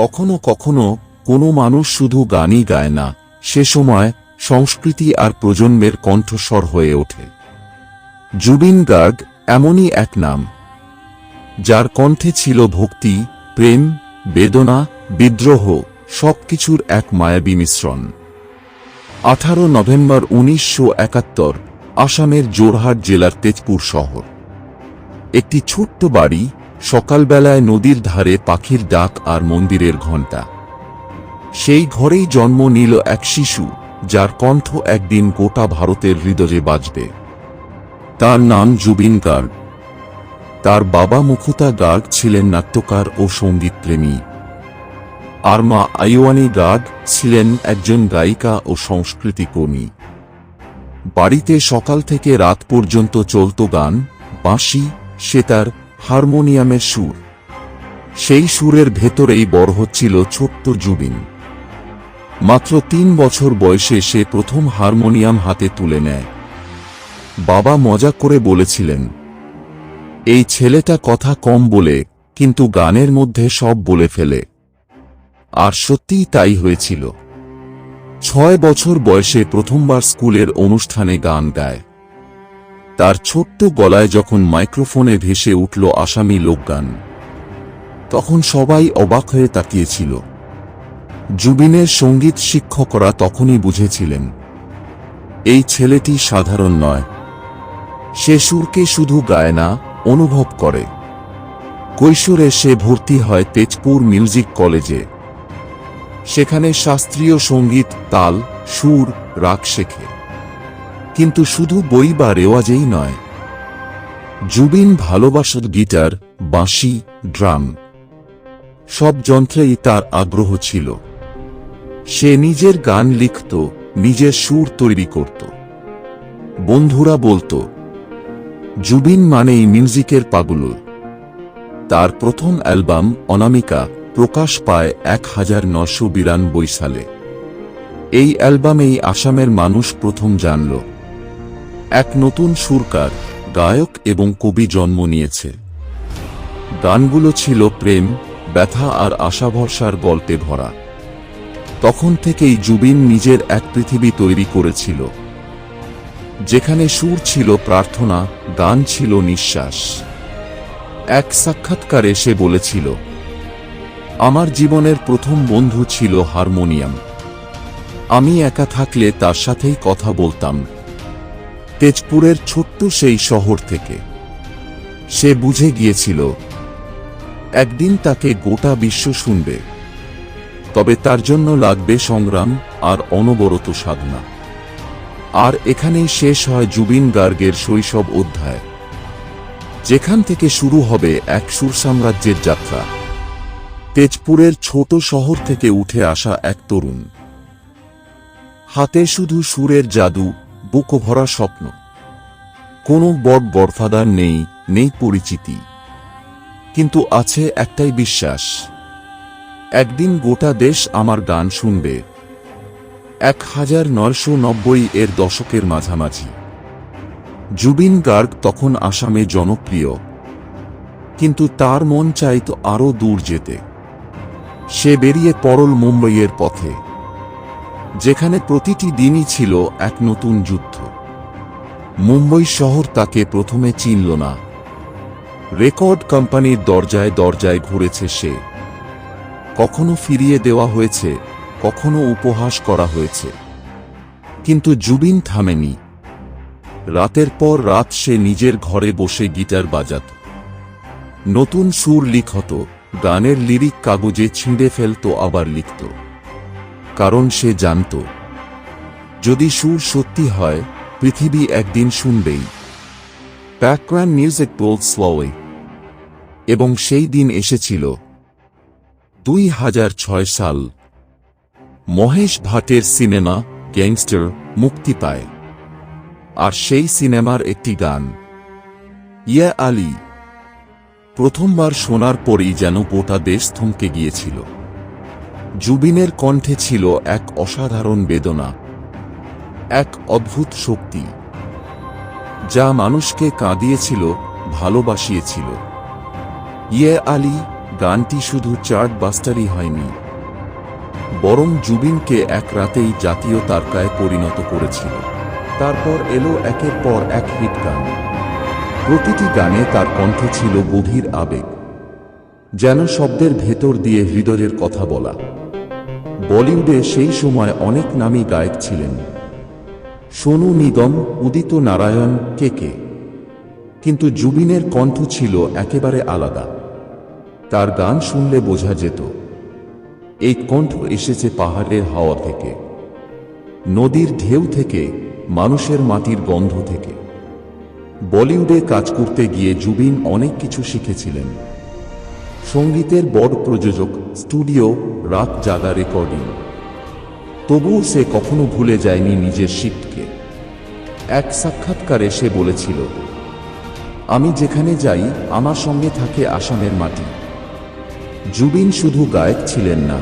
কখনো কখনো কোনো মানুষ শুধু গানই গায় না, সে সময় সংস্কৃতি আর প্রজন্মের কণ্ঠস্বর হয়ে ওঠে। জুবিন গার্গ এমনই এক নাম, যার কণ্ঠে ছিল ভক্তি, প্রেম, বেদনা, বিদ্রোহ, সবকিছুর এক মায়াবী মিশ্রণ। 18 নভেম্বর 1971, আসামের যোরহাট জেলার তেজপুর শহর। একটি ছোট্ট বাড়ি, সকালবেলায় নদীর ধারে পাখির ডাক আর মন্দিরের ঘণ্টা। সেই ঘরেই জন্ম নিল এক শিশু, যার কণ্ঠ একদিন গোটা ভারতের হৃদয়ে বাজবে। তার নাম জুবিন গার্গ। তার বাবা মুখুতা গার্গ ছিলেন নাট্যকার ও সঙ্গীতপ্রেমী, আর মা আইওয়ানি গার্গ ছিলেন একজন গায়িকা ও সংস্কৃতি কর্মী। বাড়িতে সকাল থেকে রাত পর্যন্ত চলত গান, বাঁশি, সেতার, হারমোনিয়ামের সুর। সেই সুরের ভেতরেই বড় হচ্ছিল ছোট্ট জুবিন। মাত্র 3 বছর বয়সে সে প্রথম হারমোনিয়াম হাতে তুলে নেয়। বাবা মজা করে বলেছিলেন, এই ছেলেটা কথা কম বলে, কিন্তু গানের মধ্যে সব বলে ফেলে। আর সত্যিই তাই হয়েছিল। 6 বছর বয়সে প্রথমবার স্কুলের অনুষ্ঠানে গান গায়। তার ছোট্ট গলায় যখন মাইক্রোফোনে ভেসে উঠল আসামি লোকগান, তখন সবাই অবাক হয়ে তাকিয়েছিল। জুবিনের সঙ্গীত শিক্ষকরা তখনই বুঝেছিলেন, এই ছেলেটি সাধারণ নয়। সে সুরকে শুধু গায় না, অনুভব করে। কৈশোরে সে ভর্তি হয় তেজপুর মিউজিক কলেজে। সেখানে শাস্ত্রীয় সঙ্গীত, তাল, সুর, রাগ শেখে। কিন্তু শুধু বই বা রেওয়াজেই নয়, জুবিন ভালোবাসত গিটার, বাঁশি, ড্রাম। সব যন্ত্রেই তার আগ্রহ ছিল। সে নিজের গান লিখত, নিজের সুর তৈরি করত। বন্ধুরা বলতো, জুবিন মানেই মিউজিকের পাগল। তার প্রথম অ্যালবাম অনামিকা প্রকাশ পায় 1992 সালে। এই অ্যালবামেই আসামের মানুষ প্রথম জানল, এক নতুন সুরকার, গায়ক এবং কবি জন্ম নিয়েছে। গানগুলো ছিল প্রেম, ব্যথা আর আশাভরসার গল্পে ভরা। তখন থেকেই জুবিন নিজের এক পৃথিবী তৈরি করেছিল, যেখানে সুর ছিল প্রার্থনা, গান ছিল নিঃশ্বাস। এক সাক্ষাৎকারে সে বলেছিল, আমার জীবনের প্রথম বন্ধু ছিল হারমোনিয়াম। আমি একা থাকলে তার সাথেই কথা বলতাম। তেজপুরের ছোট্ট সেই শহর থেকে সে বুঝে গিয়েছিল, একদিন তাকে গোটা বিশ্ব শুনবে। তবে তার জন্য লাগবে সংগ্রাম আর অনবরত সাধনা। আর এখানেই শেষ হয় জুবিন গার্গের শৈশব অধ্যায়, যেখান থেকে শুরু হবে এক সুর সাম্রাজ্যের যাত্রা। তেজপুরের ছোট শহর থেকে উঠে আসা এক তরুণ, হাতে শুধু সুরের জাদু, বুক ভরা স্বপ্ন। কোনো বড় গডফাদার নেই, নেই পরিচিতি, কিন্তু আছে একটাই বিশ্বাস, একদিন গোটা দেশ আমার গান শুনবে। 1990 এর দশকের মাঝামাঝি। জুবিন গার্গ তখন আসামে জনপ্রিয়, কিন্তু তার মন চাইত আরও দূর যেতে। সে বেরিয়ে পড়ল মুম্বইয়ের পথে, যেখানে প্রতিটি দিনই ছিল এক নতুন যুদ্ধ। মুম্বই শহর তাকে প্রথমে চিনল না। রেকর্ড কোম্পানির দরজায় দরজায় ঘুরেছে সে। কখনো ফিরিয়ে দেওয়া হয়েছে, কখনো উপহাস করা হয়েছে, কিন্তু জুবিন থামেনি। রাতের পর রাত সে নিজের ঘরে বসে গিটার বাজাত, নতুন সুর লিখত, গানের লিরিক কাগজে ছিঁড়ে ফেলত, আবার লিখত। কারণ সে জানত, যদি সুর সত্যি হয়, পৃথিবী একদিন শুনবেই। Background music bold slowly. এবং সেই দিন এসেছিল 2006 সাল। মহেশ ভাটের সিনেমা গ্যাংস্টার মুক্তি পায়। আর সেই সিনেমার একটি গান, ইয়া আলী, প্রথমবার শোনার পরেই যেন গোটা দেশ থমকে গিয়েছিল। জুবিনের কণ্ঠে ছিল এক অসাধারণ বেদনা, এক অদ্ভুত শক্তি, যা মানুষকে কাঁদিয়েছিল, ভালোবাসিয়েছিল। ইয়ে আলী গানটি শুধু চার্ট বাস্টারই হয়নি, বরং জুবিনকে এক রাতেই জাতীয় তারকায় পরিণত করেছিল। তারপর এলো একের পর এক হিট গান। প্রতিটি গানে তার কণ্ঠে ছিল গভীর আবেগ, যেন শব্দের ভেতর দিয়ে হৃদয়ের কথা বলা। বলিউডে সেই সময় অনেক নামী গায়ক ছিলেন, সোনু নিগম, উদিত নারায়ণ, কে। কিন্তু জুবিনের কণ্ঠ ছিল একেবারে আলাদা। তার গান শুনলে বোঝা যেত এই কণ্ঠ এসেছে পাহাড়ের হাওয়া থেকে, নদীর ঢেউ থেকে, মানুষের মাটির গন্ধ থেকে। বলিউডে কাজ করতে গিয়ে জুবিন অনেক কিছু শিখেছিলেন। সঙ্গীতের বড় প্রযোজক, স্টুডিও, রাত জাগা রেকর্ডিং। তবুও সে কখনো ভুলে যায়নি নিজের শিক্ষকে। এক সাক্ষাৎকারে সে বলেছিল, আমি যেখানে যাই আমার সঙ্গে থাকে আসামের মাটি। জুবিন শুধু গায়ক ছিলেন না,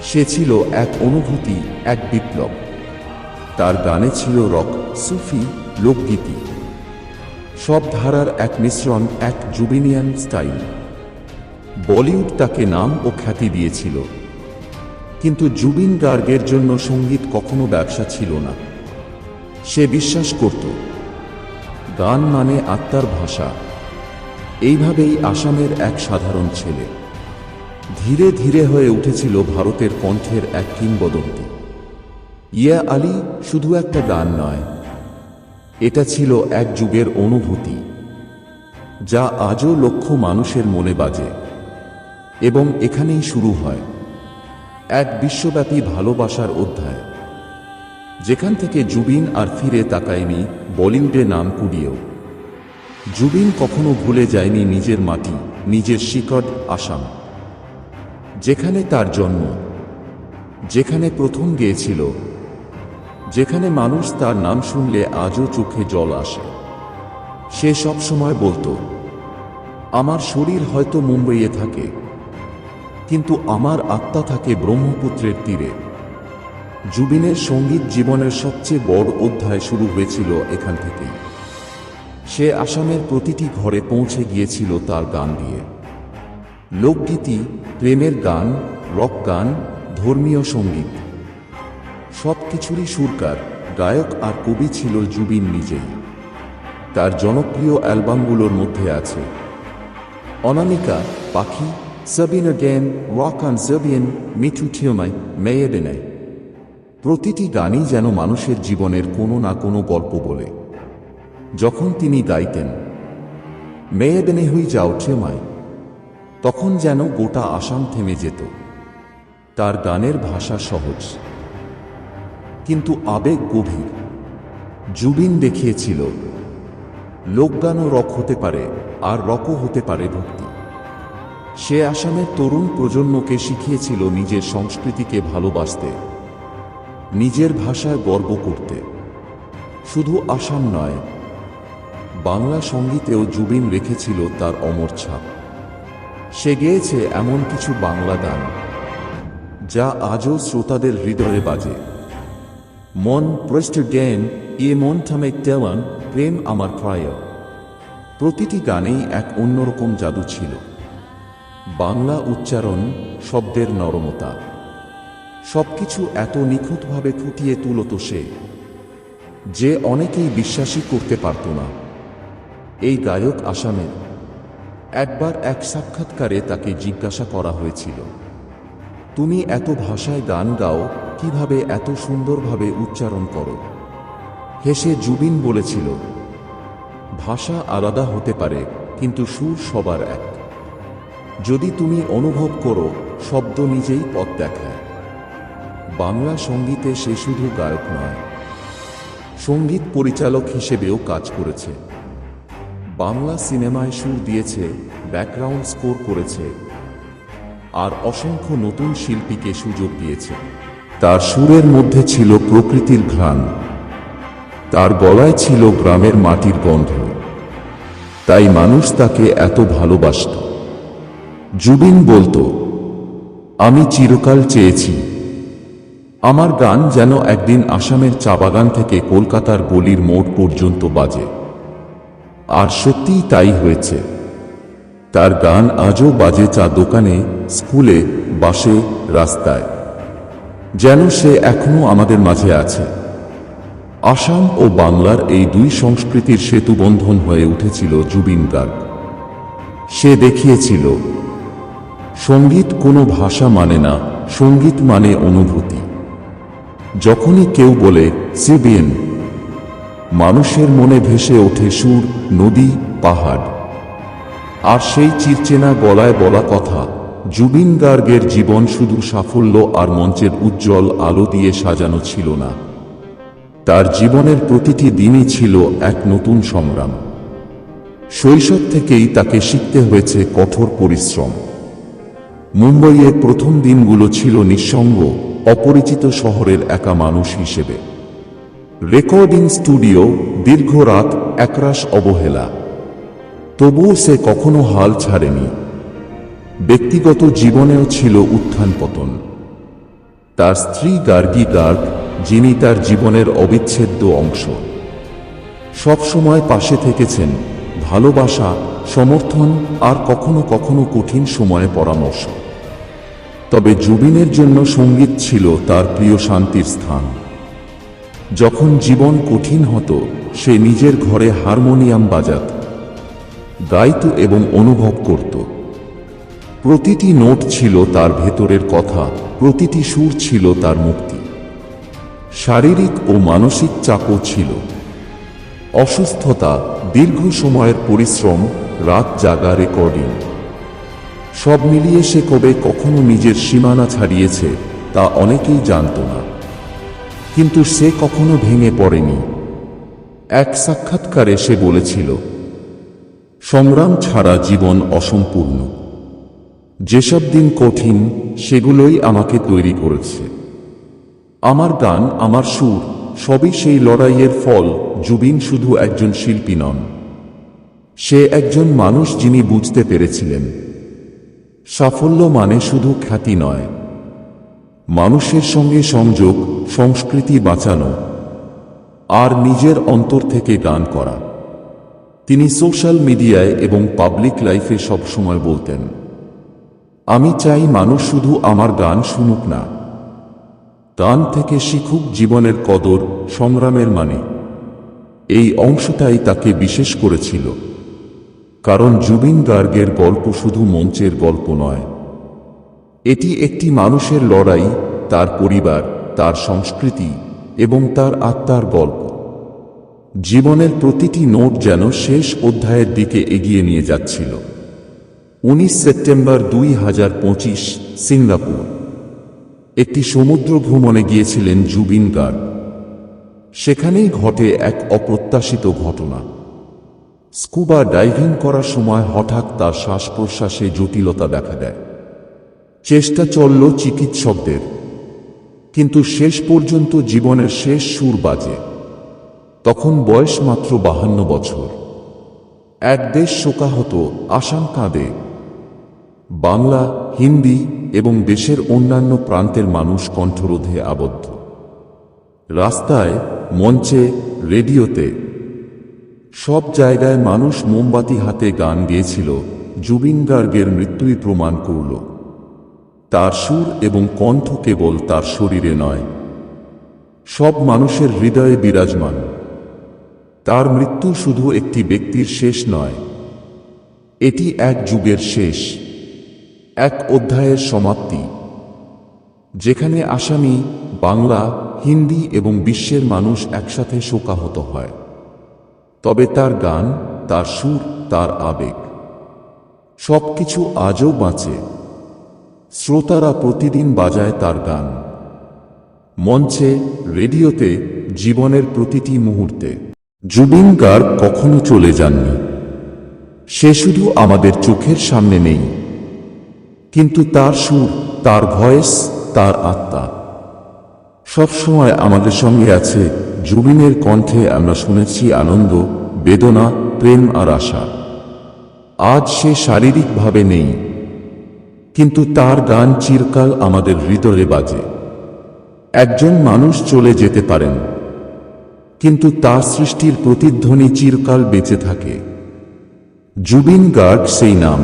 সে ছিল এক অনুভূতি, এক বিপ্লব। তার গানে ছিল রক, সুফি, লোকগীতি, সব ধারার এক মিশ্রণ, এক জুবিনিয়ান স্টাইল। বলিউড তাকে নাম ও খ্যাতি দিয়েছিল, কিন্তু জুবিন গার্গের জন্য সঙ্গীত কখনো ব্যবসা ছিল না। সে বিশ্বাস করত গান মানে আত্মার ভাষা। এইভাবেই আসামের এক সাধারণ ছেলে ধীরে ধীরে হয়ে উঠেছিল ভারতের কণ্ঠের এক কিংবদন্তি। ইয়া আলী শুধু একটা গান নয়, এটা ছিল এক যুগের অনুভূতি, যা আজও লক্ষ মানুষের মনে বাজে। এবং এখানেই শুরু হয় এক বিশ্বব্যাপী ভালোবাসার অধ্যায়, যেখান থেকে জুবিন আর ফিরে তাকায়নি বলিউডে নাম কুড়িয়েও। জুবিন কখনো ভুলে যায়নি নিজের মাটি, নিজের শিকড়, আসাম, যেখানে তার জন্ম, যেখানে প্রথম গেয়েছিল, যেখানে মানুষ তার নাম শুনলে আজও চোখে জল আসে। সে সব সময় বলতো, আমার শরীর হয়তো মুম্বইয়ে থাকে, কিন্তু আমার আত্মা থাকে ব্রহ্মপুত্রের তীরে। জুবিনের সঙ্গীত জীবনের সবচেয়ে বড় অধ্যায় শুরু হয়েছিল এখান থেকেই। সে আসামের প্রতিটি ঘরে পৌঁছে গিয়েছিল তার গান দিয়ে। লোকগীতি, প্রেমের গান, রক গান, ধর্মীয় সঙ্গীত, সব কিছুরই সুরকার, গায়ক আর কবি ছিল জুবিন নিজেই। তার জনপ্রিয় অ্যালবামগুলোর মধ্যে আছে অনামিকা, পাখি, সাবিন অ্যাগেন, রক অন সাবিয়ান, মিঠু ঠিয়মাই, মেয়েডেনে। প্রতিটি গানই যেন মানুষের জীবনের কোনো না কোনো গল্প বলে। যখন তিনি গাইতেন মেয়েডেনে হই যাও ঠিয়মাই, তখন যেন গোটা আসাম থেমে যেত। তার গানের ভাষা সহজ, কিন্তু আবেগ গভীর। জুবিন দেখিয়েছিল লোকগানও রক হতে পারে, আর রকও হতে পারে ভক্তি। সে আসামের তরুণ প্রজন্মকে শিখিয়েছিল নিজের সংস্কৃতিকে ভালোবাসতে, নিজের ভাষায় গর্ব করতে। শুধু আসাম নয়, বাংলা সঙ্গীতেও জুবিন রেখেছিল তার অমর ছাপ। সে গেয়েছে এমন কিছু বাংলা গান যা আজও শ্রোতাদের হৃদয়ে বাজে। মন প্রষ্ট জ্ঞান, ইয়ে মন থামে তেওয়ান, প্রেম আমার প্রায়। প্রতিটি গানেই এক অন্যরকম জাদু ছিল। বাংলা উচ্চারণ, শব্দের নরমতা, সবকিছু এত নিখুঁতভাবে ফুটিয়ে তুলত সে, যে অনেকেই বিশ্বাসই করতে পারত না এই গায়ক আসামের। একবার এক সাক্ষাৎকারে তাকে জিজ্ঞাসা করা হয়েছিল, তুমি এত ভাষায় গান গাও, কিভাবে এত সুন্দরভাবে উচ্চারণ করো? হেসে জুবিন বলেছিল, ভাষা আলাদা হতে পারে, কিন্তু সুর সবার এক। যদি তুমি অনুভব করো, শব্দ নিজেই পথ দেখায়। বাংলা সঙ্গীতে সে শুধু গায়ক নয়, সঙ্গীত পরিচালক হিসেবেও কাজ করেছে। বাংলা সিনেমায় সুর দিয়েছে, ব্যাকগ্রাউন্ড স্কোর করেছে, আর অসংখ্য নতুন শিল্পীকে সুযোগ দিয়েছে। তার সুরের মধ্যে ছিল প্রকৃতির ঘ্রাণ, তার গলায় ছিল গ্রামের মাটির গন্ধ। তাই মানুষ তাকে এত ভালোবাসত। জুবিন বলতো, আমি চিরকাল চেয়েছি আমার গান যেন একদিন আসামের চা বাগান থেকে কলকাতার গলির মোড় পর্যন্ত বাজে। আর সত্যিই তাই হয়েছে। তার গান আজও বাজে চা দোকানে, স্কুলে, বাসে, রাস্তায়। যেন সে এখনো আমাদের মাঝে আছে। আসাম ও বাংলার এই দুই সংস্কৃতির সেতুবন্ধন হয়ে উঠেছিল জুবিন গার্গ। সে দেখিয়েছিল, সঙ্গীত কোনো ভাষা মানে না, সঙ্গীত মানে অনুভূতি। যখনই কেউ বলে সিবিএন, মানুষের মনে ভেসে ওঠে সুর, নদী, পাহাড়। আর সেই চিরচেনা গলায় বলা কথা, জুবিন গার্গের জীবন শুধু সাফল্য আর মঞ্চের উজ্জ্বল আলো দিয়ে সাজানো ছিল না। তার জীবনের প্রতিটি দিনই ছিল এক নতুন সংগ্রাম। শৈশব থেকেই তাকে শিখতে হয়েছে কঠোর পরিশ্রম। মুম্বইয়ে প্রথম দিনগুলো ছিল নিঃসঙ্গ, অপরিচিত শহরের একা মানুষ হিসেবে। রেকর্ডিং স্টুডিও, দীর্ঘ রাত, একরাশ অবহেলা। তবুও সে কখনো হাল ছাড়েনি। ব্যক্তিগত জীবনেও ছিল উত্থান পতন। তার স্ত্রী গার্গী গার্গ, যিনি তার জীবনের অবিচ্ছেদ্য অংশ, সবসময় পাশে থেকেছেন, ভালোবাসা, সমর্থন আর কখনো কখনো কঠিন সময়ে পরামর্শ। তবে জুবিনের জন্য সঙ্গীত ছিল তার প্রিয় শান্তির স্থান। যখন জীবন কঠিন হতো, সে নিজের ঘরে হারমোনিয়াম বাজাত, গাইত এবং অনুভব করত। প্রতিটি নোট ছিল তার ভেতরের কথা, প্রতিটি সুর ছিল তার মুক্তি। শারীরিক ও মানসিক চাপও ছিল। অসুস্থতা, দীর্ঘ সময়ের পরিশ্রম, রাত জাগা, রেকর্ডিং, সব মিলিয়ে সে কবে কখনো নিজের সীমানা ছাড়িয়েছে তা অনেকেই জানত না। কিন্তু সে কখনো ভেঙে পড়েনি। এক সাক্ষাৎকারে সে বলেছিল, সংগ্রাম ছাড়া জীবন অসম্পূর্ণ। যেসব দিন কঠিন, সেগুলোই আমাকে তৈরি করেছে। আমার গান, আমার সুর, সবই সেই লড়াইয়ের ফল। জুবিন শুধু একজন শিল্পী নন, সে একজন মানুষ যিনি বুঝতে পেরেছিলেন, সাফল্য মানে শুধু খ্যাতি নয়, মানুষের সঙ্গে সংযোগ, সংস্কৃতি বাঁচানো আর নিজের অন্তর থেকে গান করা। তিনি সোশ্যাল মিডিয়ায় এবং পাবলিক লাইফে সবসময় বলতেন, আমি চাই মানুষ শুধু আমার গান শুনুক না, গান থেকে শিখুক জীবনের কদর, সংগ্রামের মানে। এই অংশটাই তাকে বিশেষ করেছিল, কারণ জুবিন গার্গের গল্প শুধু মঞ্চের গল্প নয়, এটি একটি মানুষের লড়াই, তার পরিবার, তার সংস্কৃতি এবং তার আত্মার গল্প। জীবনের প্রতিটি নোট যেন শেষ অধ্যায়ের দিকে এগিয়ে নিয়ে যাচ্ছিল। 19 সেপ্টেম্বর 2025, সিঙ্গাপুর। একটি সমুদ্র ভ্রমণে গিয়েছিলেন জুবিন গার্গ। সেখানেই ঘটে এক অপ্রত্যাশিত ঘটনা। স্কুবা ডাইভিং করার সময় হঠাৎ তার শ্বাস প্রশ্বাসে জটিলতা দেখা দেয়। চেষ্টা চলল চিকিৎসকদের, কিন্তু শেষ পর্যন্ত জীবনের শেষ সুর বাজে। তখন বয়স মাত্র 52 বছর। এক দেশ শোকাহত, আসাম কাঁদে। বাংলা, হিন্দি এবং দেশের অন্যান্য প্রান্তের মানুষ কণ্ঠরোধে আবদ্ধ। রাস্তায়, মঞ্চে, রেডিওতে, সব জায়গায় মানুষ মোমবাতি হাতে গান গেয়েছিল। জুবিন গার্গের মৃত্যুই প্রমাণ করল, তার সুর এবং কণ্ঠ কেবল তার শরীরে নয়, সব মানুষের হৃদয়ে বিরাজমান। তার মৃত্যু শুধু একটি ব্যক্তির শেষ নয়, এটি এক যুগের শেষ, এক অধ্যায়ের সমাপ্তি, যেখানে আসামি, বাংলা, হিন্দি এবং বিশ্বের মানুষ একসাথে শোকাহত হয়। তবে তার গান, তার সুর, তার আবেগ, সবকিছু আজও বাঁচে। শ্রোতারা প্রতিদিন বাজায় তার গান, মঞ্চে, রেডিওতে, জীবনের প্রতিটি মুহূর্তে। জুবিন গার্গ কখনো চলে যাননি। সে শুধু আমাদের চোখের সামনে নেই, কিন্তু তার সুর, তার ভয়েস, তার আত্মা সবসময় আমাদের সঙ্গে আছে। জুবিনের কণ্ঠে আমরা শুনেছি আনন্দ, বেদনা, প্রেম আর আশা। আজ সে শারীরিকভাবে নেই, কিন্তু তার গান চিরকাল আমাদের হৃদয়ে বাজে। একজন মানুষ চলে যেতে পারেন, কিন্তু তার সৃষ্টির প্রতিধ্বনি চিরকাল বেঁচে থাকে। জুবিন গার্গ সেই নাম,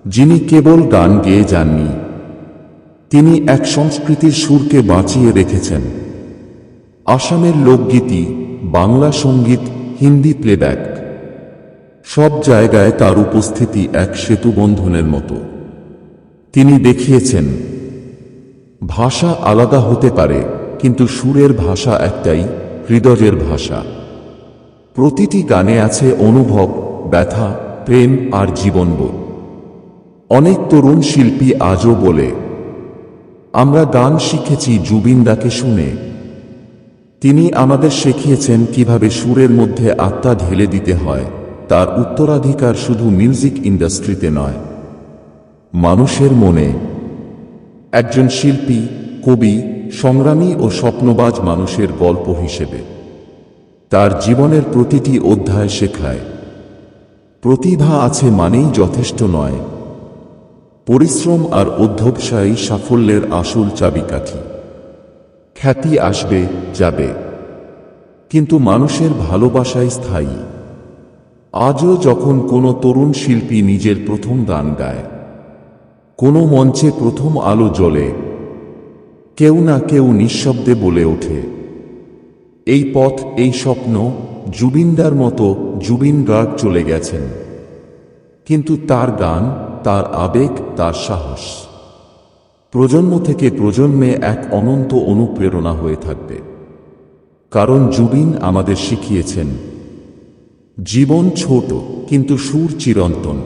যিনি কেবল গান গেয়ে যাননি, তিনি এক সংস্কৃতির সুরকে বাঁচিয়ে রেখেছেন। আসামের লোকগীতি, বাংলা সঙ্গীত, হিন্দি প্লেব্যাক, সব জায়গায় তার উপস্থিতি এক সেতুবন্ধনের মতো। তিনি দেখিয়েছেন, ভাষা আলাদা হতে পারে, কিন্তু সুরের ভাষা একটাই, হৃদয়ের ভাষা। প্রতিটি গানে আছে অনুভব, ব্যথা, প্রেম আর জীবনবোধ। অনেক তরুণ শিল্পী আজও বলে, আমরা গান শিখেছি জুবিনদাকে শুনে। তিনি আমাদের শিখিয়েছেন কিভাবে সুরের মধ্যে আত্মা ঢেলে দিতে হয়। তার উত্তরাধিকার শুধু মিউজিক ইন্ডাস্ট্রিতে নয়, মানুষের মনে। একজন শিল্পী, কবি, সংগ্রামী ও স্বপ্নবাজ মানুষের গল্প হিসেবে তার জীবনের প্রতিটি অধ্যায় শেখায়, প্রতিভা আছে মানেই যথেষ্ট নয়। পরিশ্রম আর অধ্যবসায়ই সাফল্যের আসল চাবিকাঠি। খ্যাতি আসবে, যাবে, কিন্তু মানুষের ভালোবাসাই স্থায়ী। আজও যখন কোনো তরুণ শিল্পী নিজের প্রথম গান গায়, কোনো মঞ্চে প্রথম আলো জ্বলে, কেউ না কেউ নিঃশব্দে বলে ওঠে, এই পথ, এই স্বপ্ন। জুবিনদার মতো জুবিন গার্গ চলে গেছেন, কিন্তু তার গান, তার আবেগ, তার সাহস প্রজন্ম থেকে প্রজন্মে এক অনন্ত অনুপ্রেরণা হয়ে থাকবে। কারণ জুবিন আমাদের শিখিয়েছেন, জীবন ছোট, কিন্তু সুর চিরন্তন।